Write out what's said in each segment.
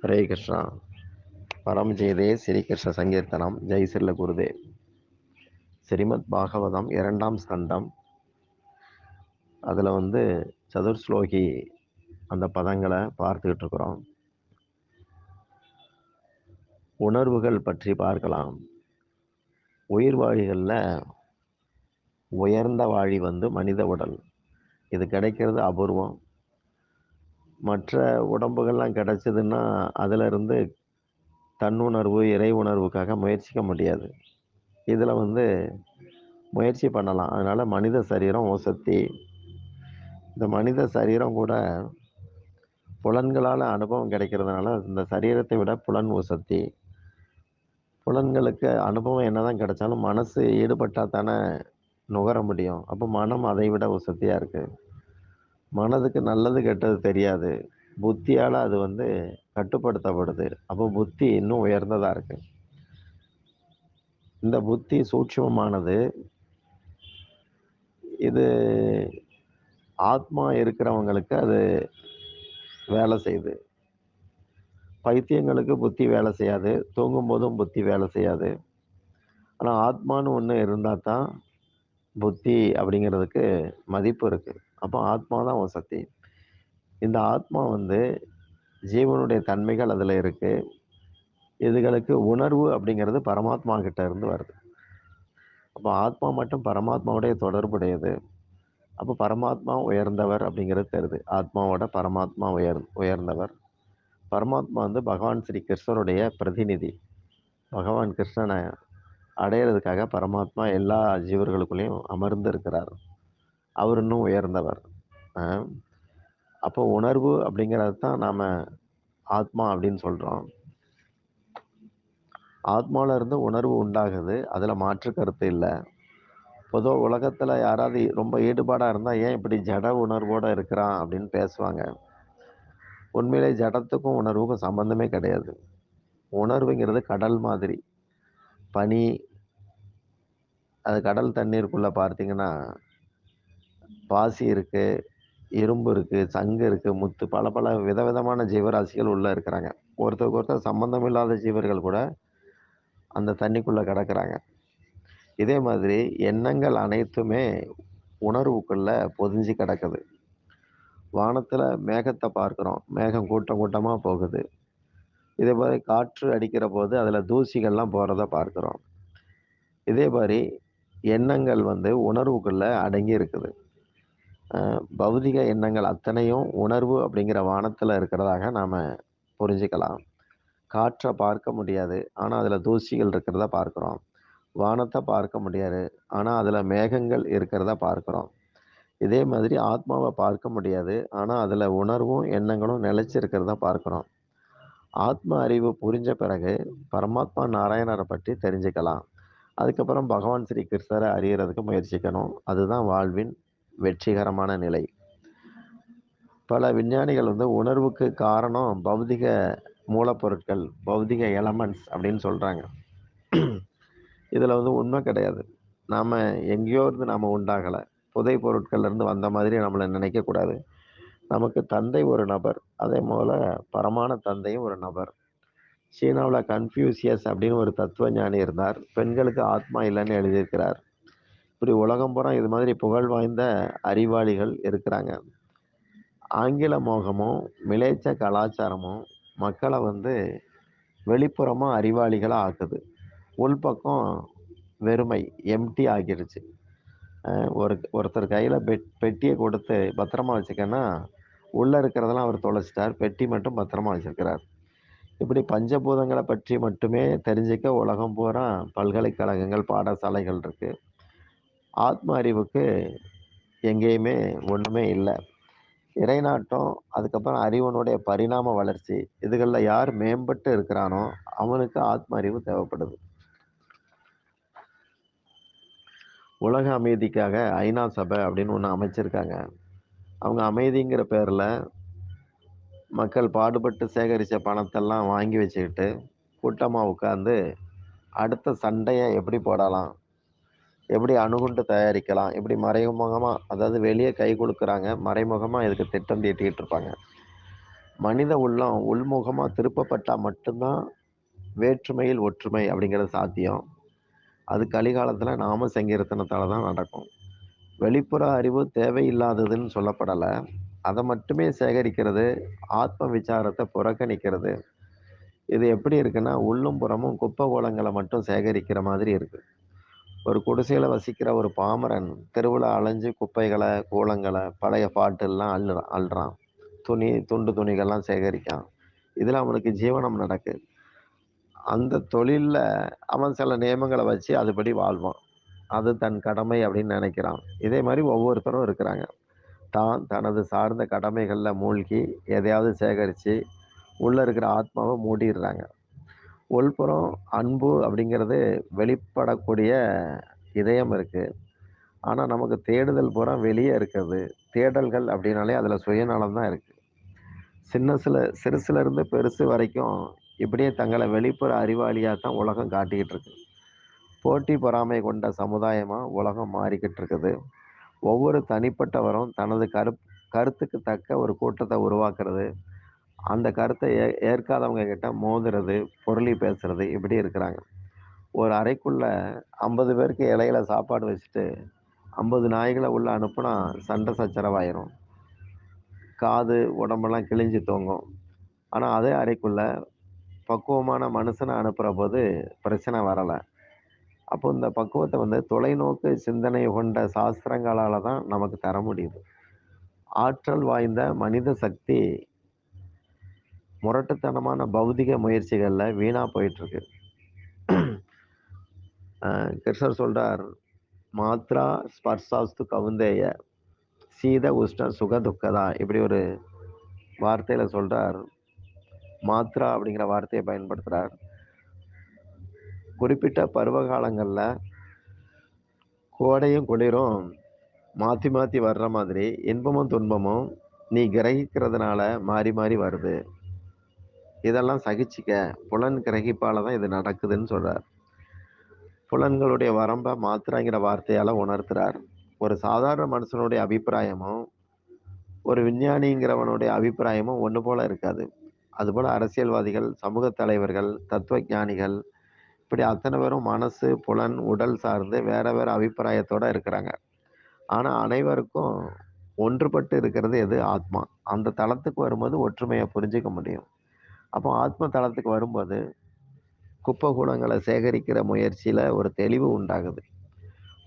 ஹரே கிருஷ்ணா. பரம் ஜெயதே ஸ்ரீகிருஷ்ண சங்கீர்த்தனம். ஜெய் ஸ்ரீல குருதேவ். ஸ்ரீமத் பாகவதம் 2ஆம் ஸ்கந்தம். அதில் சதுர்ஸ்லோகி அந்த பதங்களை பார்த்துக்கிட்டு இருக்கிறோம். உணர்வுகள் பற்றி பார்க்கலாம். உயிர் வாழிகளில் உயர்ந்த வாழி மனித உடல். இது கிடைக்கிறது அபூர்வம். மற்ற உடம்புகள்லாம் கிடைச்சதுன்னா அதிலிருந்து தன்னுணர்வு இறை உணர்வுக்காக முயற்சிக்க முடியாது. இதில் முயற்சி பண்ணலாம். அதனால் மனித சரீரம் வசத்தி. இந்த மனித சரீரம் கூட புலன்களால் அனுபவம் கிடைக்கிறதுனால இந்த சரீரத்தை விட புலன் வசத்தி. புலன்களுக்கு அனுபவம் என்னதான் கிடைச்சாலும் மனசு ஈடுபட்டால் தானே நுகர முடியும். அப்போ மனம் அதை விட வசதியாக இருக்குது. மனதுக்கு நல்லது கெட்டது தெரியாது. புத்தியால் அது கட்டுப்படுத்தப்படுது. அப்போ புத்தி இன்னும் உயர்ந்ததாக இருக்குது. இந்த புத்தி சூட்சுமமானது. இது ஆத்மா இருக்கிறவங்களுக்கு அது வேலை செய்யுது. பைத்தியங்களுக்கு புத்தி வேலை செய்யாது. தூங்கும் போதும் புத்தி வேலை செய்யாது. ஆனால் ஆத்மான்னு ஒன்று இருந்தால் தான் புத்தி அப்படிங்கிறதுக்கு மதிப்பு இருக்குது. அப்போ ஆத்மா தான் வசதி. இந்த ஆத்மா ஜீவனுடைய தன்மைகள் அதில் இருக்குது. இதுகளுக்கு உணர்வு அப்படிங்கிறது பரமாத்மா கிட்ட இருந்து வருது. அப்போ ஆத்மா மட்டும் பரமாத்மாவுடைய தொடர்புடையது. அப்போ பரமாத்மா உயர்ந்தவர் அப்படிங்கிறது தெரியுது. ஆத்மாவோட பரமாத்மா உயர்ந்தவர். பரமாத்மா பகவான் ஸ்ரீ கிருஷ்ணருடைய பிரதிநிதி. பகவான் கிருஷ்ணனை அடையிறதுக்காக பரமாத்மா எல்லா ஜீவர்களுக்குள்ளேயும் அமர்ந்து இருக்கிறார். அவர் இன்னும் உயர்ந்தவர். அப்போ உணர்வு அப்படிங்கிறது தான் நாம் ஆத்மா அப்படின்னு சொல்கிறோம். ஆத்மாவில் இருந்து உணர்வு உண்டாகுது. அதில் மாற்று கருத்து இல்லை. பொதுவாக உலகத்தில் யாராவது ரொம்ப ஈடுபாடாக இருந்தால் ஏன் இப்படி ஜட உணர்வோடு இருக்கிறான் அப்படின்னு பேசுவாங்க. உண்மையிலே ஜடத்துக்கும் உணர்வுக்கும் சம்பந்தமே கிடையாது. உணர்வுங்கிறது கடல் மாதிரி. பனி, அது கடல் தண்ணீருக்குள்ளே பார்த்தீங்கன்னா பாசி இருக்குது, இரும்பு இருக்குது, சங்கு இருக்குது, முத்து, பல பல விதவிதமான ஜீவராசிகள் உள்ளே இருக்கிறாங்க. ஒருத்தருக்கு ஒருத்தர் சம்பந்தம் இல்லாத ஜீவர்கள் கூட அந்த தண்ணிக்குள்ளே கிடக்கிறாங்க. இதே மாதிரி எண்ணங்கள் அனைத்துமே உணர்வுக்குள்ளே பொதிஞ்சு கிடக்குது. வானத்தில் மேகத்தை பார்க்குறோம். மேகம் கூட்டம் கூட்டமாக போகுது. இதே மாதிரி காற்று அடிக்கிற போது அதில் தூசிகள்லாம் போகிறத பார்க்குறோம். இதே மாதிரி எண்ணங்கள் உணர்வுக்குள்ளே அடங்கி இருக்குது. பௌதிக எண்ணங்கள் அத்தனையும் உணர்வு அப்படிங்கிற வானத்தில் இருக்கிறதாக நாம் புரிஞ்சுக்கலாம். காற்றை பார்க்க முடியாது, ஆனால் அதில் தூசிகள் இருக்கிறத பார்க்குறோம். வானத்தை பார்க்க முடியாது, ஆனால் அதில் மேகங்கள் இருக்கிறத பார்க்குறோம். இதே மாதிரி ஆத்மாவை பார்க்க முடியாது, ஆனால் அதில் உணர்வும் எண்ணங்களும் நிலைச்சிருக்கிறத பார்க்குறோம். ஆத்ம அறிவு புரிஞ்ச பிறகு பரமாத்மா நாராயணரை பற்றி தெரிஞ்சுக்கலாம். அதுக்கப்புறம் பகவான் ஸ்ரீ கிருஷ்ணரை அறியறதுக்கு முயற்சிக்கணும். அதுதான் வாழ்வின் வெற்றிகரமான நிலை. பல விஞ்ஞானிகள் உணர்வுக்கு காரணம் பௌதிக மூலப்பொருட்கள், பௌதிக எலமெண்ட்ஸ் அப்படின்னு சொல்கிறாங்க. இதில் உண்மை கிடையாது. நாம் எங்கேயோ இருந்து நாம் உண்டாகலை. புதை பொருட்கள்லேருந்து வந்த மாதிரி நம்மளை நினைக்கக்கூடாது. நமக்கு தந்தை ஒரு நபர், அதே போல் பரமான தந்தையும் ஒரு நபர். சீனாவில் கன்ஃபியூசியஸ் அப்படின்னு ஒரு தத்துவ ஞானி இருந்தார். பெண்களுக்கு ஆத்மா இல்லைன்னு எழுதியிருக்கிறார். இப்படி உலகம் பூரா இது மாதிரி புகழ் வாய்ந்த அறிவாளிகள் இருக்கிறாங்க. ஆங்கில மோகமும் மிலேச்ச கலாச்சாரமும் மக்களை வெளிப்புறமாக அறிவாளிகளாக ஆக்குது. உள்பக்கம் வெறுமை, எம்டி ஆகிருச்சு. ஒருத்தர் கையில் பெட்டியை கொடுத்து பத்திரமா வச்சுக்கன்னா உள்ளே இருக்கிறதெல்லாம் அவர் தொலைச்சிட்டார், பெட்டி மட்டும் பத்திரமா வச்சிருக்கிறார். இப்படி பஞ்சபூதங்களை பற்றி மட்டுமே தெரிஞ்சிக்க உலகம் பூரா பல்கலைக்கழகங்கள், பாடசாலைகள் இருக்கு. ஆத்ம அறிவுக்கு எங்கேயுமே ஒன்றுமே இல்லை. இறைநாட்டம், அதுக்கப்புறம் அறிவனுடைய பரிணாம வளர்ச்சி, இதுகளில் யார் மேம்பட்டு இருக்கிறானோ அவனுக்கு ஆத்ம அறிவு தேவைப்படுது. உலக அமைதிக்காக ஐநா சபை அப்படின்னு ஒன்று அமைச்சிருக்காங்க. அவங்க அமைதிங்கிற பேரில் மக்கள் பாடுபட்டு சேகரித்த பணத்தெல்லாம் வாங்கி வச்சுக்கிட்டு கூட்டமாக உட்காந்து அடுத்த சண்டையை எப்படி போடலாம், எப்படி அணுகுண்டு தயாரிக்கலாம், இப்படி மறைமுகமாக, அதாவது வெளியே கை கொடுக்குறாங்க, மறைமுகமாக இதுக்கு திட்டம் தீட்டிக்கிட்டு இருப்பாங்க. மனித உள்ளம் உள்முகமா திருப்பப்பட்டா மட்டும்தான் வேற்றுமையில் ஒற்றுமை அப்படிங்கிறது சாத்தியம். அது கலிகாலத்துல நாம சங்கீர்த்தனத்தால தான் நடக்கும். வெளிப்புற அறிவு தேவையில்லாததுன்னு சொல்லப்படல. அத மட்டுமே சேகரிக்கிறது, ஆத்ம விசாரத்த புறக்கணிக்கிறது. இது எப்படி இருக்குன்னா, உள்ளும் புறமும் குப்பை கூளங்கள மட்டும் சேகரிக்கிற மாதிரி இருக்கு. ஒரு குடிசையில வசிக்கிற ஒரு பாமரன் தெருவுல அலைஞ்சு குப்பைகள, கூளங்கள, பழைய பாட்டெல்லாம் அள்ளுறான். துண்டு துணிகள்லாம் சேகரிக்கான். இதுல அவனுக்கு ஜீவனம் நடக்குது. அந்த தொழில்ல அவன் சில நியமங்கள வச்சு அதுபடி வாழ்வான். அது தன் கடமை அப்படின்னு நினைக்கிறான். இதே மாரி ஒவ்வொருத்தரும் இருக்கிறாங்க. தனது சார்ந்த கடமைகள்ல மூழ்கி, எதையாவது சேகரிச்சு, உள்ள இருக்கிற ஆத்மாவ மூடிர்றாங்க. உள்புறம் அன்பு அப்படிங்கிறது வெளிப்படக்கூடிய இதயம் இருக்கு. ஆனா நமக்கு தேடுதல் பூரா வெளிய இருக்குது. தேடல்கள் அப்படின்னாலே அதுல சுயநலம் தான் இருக்கு. சிறுசுல இருந்து பெருசு வரைக்கும் இப்படியே தங்கள வெளிப்புற அறிவாளியா தான் உலகம் காட்டிக்கிட்டு இருக்கு. போட்டி பொறாமை கொண்ட சமுதாயமா உலகம் மாறிக்கிட்டு இருக்குது. ஒவ்வொரு தனிப்பட்டவரும் தனது கருத்துக்கு தக்க ஒரு கூட்டத்த உருவாக்குறது, அந்த கருத்த ஏற்காதவங்க கிட்ட மோதுறது, பொருளி பேசுறது இப்படி இருக்கிறாங்க. ஒரு அறைக்குள்ள 50 பேருக்கு இலையில சாப்பாடு வச்சுட்டு 50 நாய்கள உள்ள அனுப்புனா சண்டை சச்சரவாயிரும். காது, உடம்பெல்லாம் கிழிஞ்சு தொங்கும். ஆனா அதே அறைக்குள்ள பக்குவமான மனுஷன அனுப்புறபோது பிரச்சனை வரல. அப்போ இந்த பக்குவத்த தொலைநோக்கு சிந்தனை கொண்ட சாஸ்திரங்களால தான் நமக்கு தர முடியுது. ஆற்றல் வாய்ந்த மனித சக்தி முரட்டுத்தனமான பௌதிக முயற்சிகள்ல வீணா போயிட்டுருக்கு. கிருஷ்ணர் சொல்றார், "மாத்ரா ஸ்பர்சாஸ்து கவுந்தேய, சீத உஷ்ண சுக துக்கதா" இப்படி ஒரு வார்த்தையில சொல்றார். மாத்ரா அப்படிங்கிற வார்த்தைய பயன்படுத்துறார். குறிப்பிட்ட பருவ காலங்கள்ல கோடையும், குளிரும் மாத்தி மாத்தி வர்ற மாதிரி இன்பமும், துன்பமும் நீ கிரகிக்கிறதுனால மாறி மாறி வருது. இதெல்லாம் சகிச்சுக்க. புலன் கிரகிப்பால தான் இது நடக்குதுன்னு சொல்றார். புலன்களுடைய வரம்ப மாத்திரைங்கிற வார்த்தையால உணர்த்துறார். ஒரு சாதாரண மனுஷனுடைய அபிப்பிராயமும், ஒரு விஞ்ஞானிங்கிறவனுடைய அபிப்பிராயமும் ஒண்ணு போல இருக்காது. அதுபோல அரசியல்வாதிகள், சமூக தலைவர்கள், தத்துவ ஞானிகள் இப்படி அத்தனை பேரும் மனசு, புலன், உடல் சார்ந்து வேற வேற அபிப்பிராயத்தோட இருக்கிறாங்க. ஆனா அனைவருக்கும் ஒன்றுபட்டு இருக்கிறது எது? ஆத்மா. அந்த தளத்துக்கு வரும்போது ஒற்றுமைய புரிஞ்சுக்க முடியும். அப்போ ஆத்ம தளத்துக்கு வரும்போது, குப்பை கூளங்கள சேகரிக்கிற முயற்சியில ஒரு தெளிவு உண்டாகுது.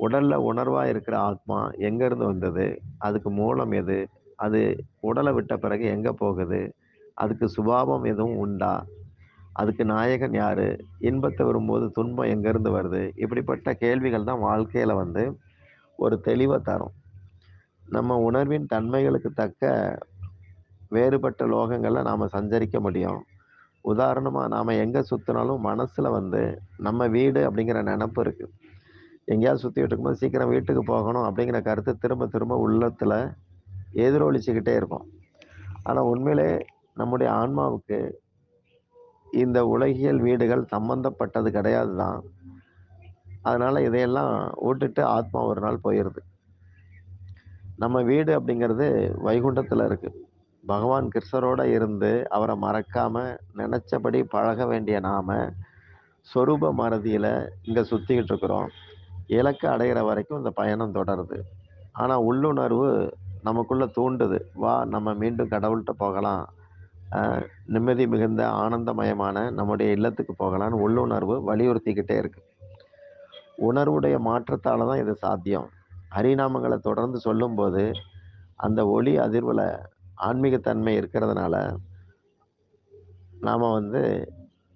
உடல்ல உணர்வா இருக்கிற ஆத்மா எங்கேருந்து வந்தது? அதுக்கு மூலம் எது? அது உடல விட்ட பிறகு எங்க போகுது? அதுக்கு சுபாவம் எதுவும் உண்டா? அதுக்கு நாயகன் யாரு? இன்பத்த விரும்பும்போது துன்பம் எங்கேருந்து வருது? இப்படிப்பட்ட கேள்விகள் தான் வாழ்க்கையில ஒரு தெளிவ தரும். நம்ம உணர்வின் தன்மைகளுக்கு தக்க வேறுபட்ட லோகங்கள்ல நாம சஞ்சரிக்க முடியும். உதாரணமா நாம எங்க சுத்துனாலும் மனசுல நம்ம வீடு அப்படிங்கிற நெனப்பு இருக்கு. எங்கேயாவது சுத்திட்டு இருக்கும்போது சீக்கிரம் வீட்டுக்கு போகணும் அப்படிங்கிற கருத்து திரும்ப திரும்ப உள்ளத்துல எதிரொலிச்சுக்கிட்டே இருக்கும். ஆனா உண்மையிலே நம்முடைய ஆன்மாவுக்கு இந்த உலகியல் வீடுகள் சம்பந்தப்பட்டது கிடையாது தான். அதனால இதையெல்லாம் வுட்டுட்டு ஆத்மா ஒரு நாள் போயிருது. நம்ம வீடு அப்படிங்கிறது வைகுண்டத்துல இருக்கு. பகவான் கிருஷ்ணரோட இருந்து அவர மறக்காம நினைச்சபடி பழக வேண்டிய நாம, சொரூப மறதியில இங்க சுத்திக்கிட்டு இருக்கிறோம். இலக்க அடையிற வரைக்கும் இந்த பயணம் தொடருது. ஆனா உள்ளுணர்வு நமக்குள்ள தூண்டுது. வா நம்ம மீண்டும் கடவுள்ட்ட போகலாம். அ நிம்மதி மிகுந்த ஆனந்தமயமான நம்முடைய இல்லத்துக்கு போகலான்னு உள்ளுணர்வு வலியுறுத்திக்கிட்டே இருக்கு. உணர்வுடைய மாற்றத்தால தான் இது சாத்தியம். ஹரிநாமங்கள தொடர்ந்து சொல்லும்போது, அந்த ஒலி அதிர்வுல ஆன்மீகத்தன்மை இருக்கிறதுனால, நாம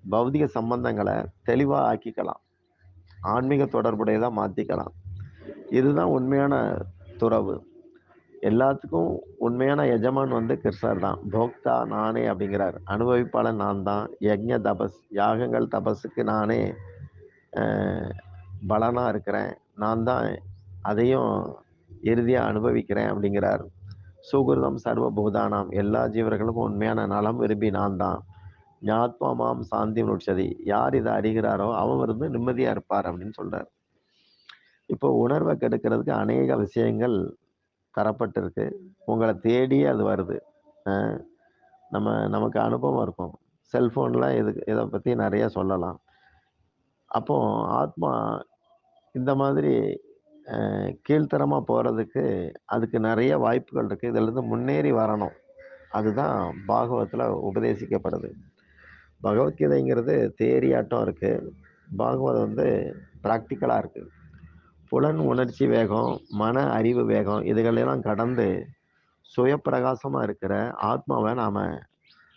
பௌதிக சம்பந்தங்கள தெளிவா ஆக்கிக்கலாம். ஆன்மீக தொடர்புடையதா மாத்திக்கலாம். இதுதான் உண்மையான துறவு. எல்லாத்துக்கும் உண்மையான எஜமான் கிருஷ்ணர் தான். போக்தா நானே அப்படிங்கிறார். அனுபவிப்பாளன் நான் தான். தபஸ் யாகங்கள், தபஸுக்கு நானே அ பலனா இருக்கிறேன். நான் தான் அதையும் இறுதியா அனுபவிக்கிறேன் அப்படிங்கிறார். சுகிருதம் சர்வ பூதானாம். எல்லா ஜீவர்களுக்கும் உண்மையான நலம் விரும்பி நான் தான். ஞாத்வா மாம் சாந்தி முட்சதி. யார் இத அறிகிறாரோ அவர் நிம்மதியா இருப்பார் அப்படின்னு சொல்றார். இப்போ உணர்வ கெடுக்கிறதுக்கு அநேக விஷயங்கள் தரப்பட்டிருக்கு. உங்கள தேடியே அது வருது. அ நமக்கு அனுபவம் இருக்கும். செல்ஃபோன்ல இத பத்தி நெறைய சொல்லலாம். அப்போ ஆத்மா இந்த மாதிரி கீழ்த்தரமா போறதுக்கு, அதுக்கு நெறைய வாய்ப்புகள் இருக்கு. இதிலிருந்து முன்னேறி வரணும். அதுதான் பாகவத்துல உபதேசிக்கப்படுது. பகவத்கீதைங்கிறது தியரியாட்டம் இருக்கு. பாகவதம் வந்து பிராக்டிகலா இருக்கு. புலன் உணர்ச்சி வேகம், மன அறிவு வேகம் இதுகளெல்லாம் கடந்து சுயப்பிரகாசமா இருக்கிற ஆத்மாவ நாம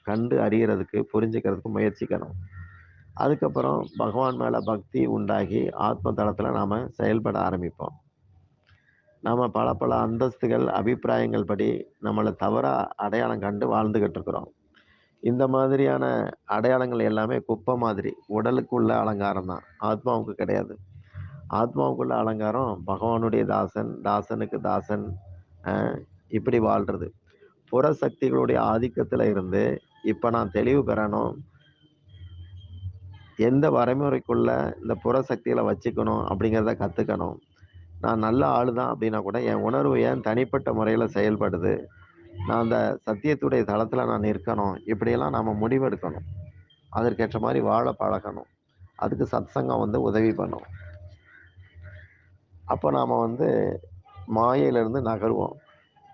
கண்டு அறியறதுக்கு, புரிஞ்சுக்கிறதுக்கு முயற்சிக்கணும். அதுக்கப்புறம் பகவான் மேல பக்தி உண்டாகி ஆத்ம தளத்துல நாம செயல்பட ஆரம்பிப்போம். நாம பல அந்தஸ்துகள், அபிப்பிராயங்கள் படி நம்மள தவறா அடையாளம் கண்டு வாழ்ந்துகிட்டு இருக்கிறோம். இந்த மாதிரியான அடையாளங்கள் எல்லாமே குப்பை மாதிரி. உடலுக்கு உள்ள அலங்காரம் தான். ஆத்மாவுக்கு கிடையாது. ஆத்மாவுக்குள்ள அலங்காரம் பகவானுடைய தாசன், தாசனுக்கு தாசன், அ இப்படி வாழ்றது. புற சக்திகளுடைய ஆதிக்கத்துல இருந்து இப்ப நான் தெளிவு பெறணும். எந்த வரைமுறைக்குள்ள இந்த புற சக்திகள வச்சுக்கணும் அப்படிங்கிறத கத்துக்கணும். நான் நல்ல ஆளு தான் அப்படின்னா கூட என் உணர்வு ஏன் தனிப்பட்ட முறையில செயல்படுது? நான் அந்த சத்தியத்துடைய தளத்துல நான் நிற்கணும். இப்படியெல்லாம் நாம முடிவெடுக்கணும். அதற்கேற்ற மாரி வாழ பழகணும். அதுக்கு சத்சங்கம் வந்து உதவி பண்ணும். அப்ப நாம வந்து மாயையிலிருந்து நகருவோம்.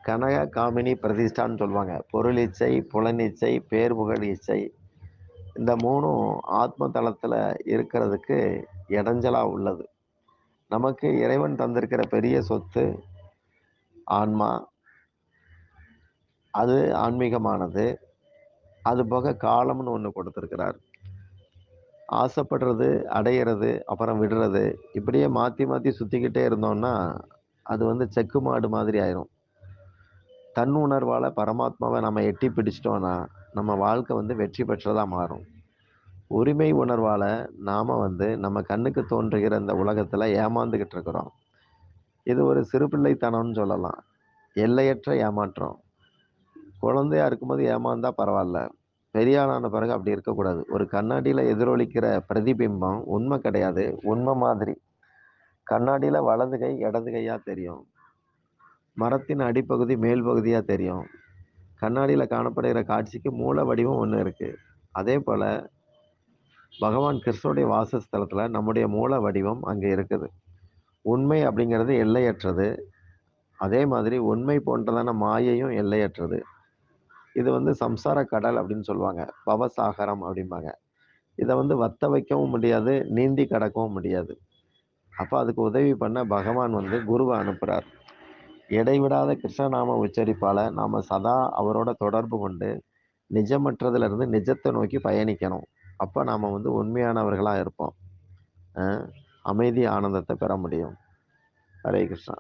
கனக, காமினி, பிரதிஷ்டான்னு சொல்லுவாங்க. பொருள் இச்சை, புலனிச்சை, பேர் புகழ் இச்சை. இந்த 3ம் ஆத்ம தளத்துல இருக்கிறதுக்கு இடைஞ்சலா உள்ளது. நமக்கு இறைவன் தந்திருக்கிற பெரிய சொத்து ஆன்மா. அது ஆன்மீகமானது. அதுபோக காலம்னு ஒண்ணு கொடுத்திருக்கிறார். ஆசைப்படுறது, அடையிறது, அப்புறம் விடுறது, இப்படியே மாத்தி மாத்தி சுத்திக்கிட்டே இருந்தோம்னா, அது வந்து செக்கு மாடு மாதிரி ஆயிரும். தன்னுணர்வால பரமாத்மாவ நம்ம எட்டி பிடிச்சிட்டோம்னா, நம்ம வாழ்க்கை வந்து வெற்றி பெற்றதா மாறும். உரிமை உணர்வால நாம வந்து நம்ம கண்ணுக்கு தோன்றுகிற இந்த உலகத்துல ஏமாந்துகிட்டு இருக்கிறோம். இது ஒரு சிறுபிள்ளைத்தனம்னு சொல்லலாம். எல்லையற்ற ஏமாற்றம். குழந்தையா இருக்கும்போது ஏமாந்தா பரவால்ல. பெரிய ஆளான பிறகு அப்படி இருக்கக்கூடாது. ஒரு கண்ணாடியில எதிரொலிக்கிற பிரதிபிம்பம் உண்மை கிடையாது. உண்மை மாதிரி. கண்ணாடியில வலது கை, இடது கையா தெரியும். மரத்தின் அடிப்பகுதி மேல் பகுதியா தெரியும். கண்ணாடியில காணப்படுகிற காட்சிக்கு மூல வடிவம் ஒண்ணு இருக்கு. அதே போல பகவான் கிருஷ்ணனுடைய வாசஸ்தலத்துல நம்முடைய மூல வடிவம் அங்க இருக்குது. உண்மை அப்படிங்கிறது எல்லையற்றது. அதே மாதிரி உண்மை போன்றதான மாயையும் எல்லையற்றது. இது வந்து சம்சார கடல் அப்படின்னு சொல்லுவாங்க. பவசாகரம் அப்படிம்பாங்க. இத வந்து வத்த வைக்கவும் முடியாது, நீந்தி கடக்கவும் முடியாது. அப்ப அதுக்கு உதவி பண்ண பகவான் வந்து குருவ அனுப்புறார். இடைவிடாத கிருஷ்ணநாம உச்சரிப்பால நாம சதா அவரோட தொடர்பு கொண்டு நிஜமற்றதுல இருந்து நிஜத்தை நோக்கி பயணிக்கணும். அப்ப நாம வந்து உண்மையானவர்களா இருப்போம். அ அமைதி, ஆனந்தத்த பெற முடியும். ஹரே கிருஷ்ணா.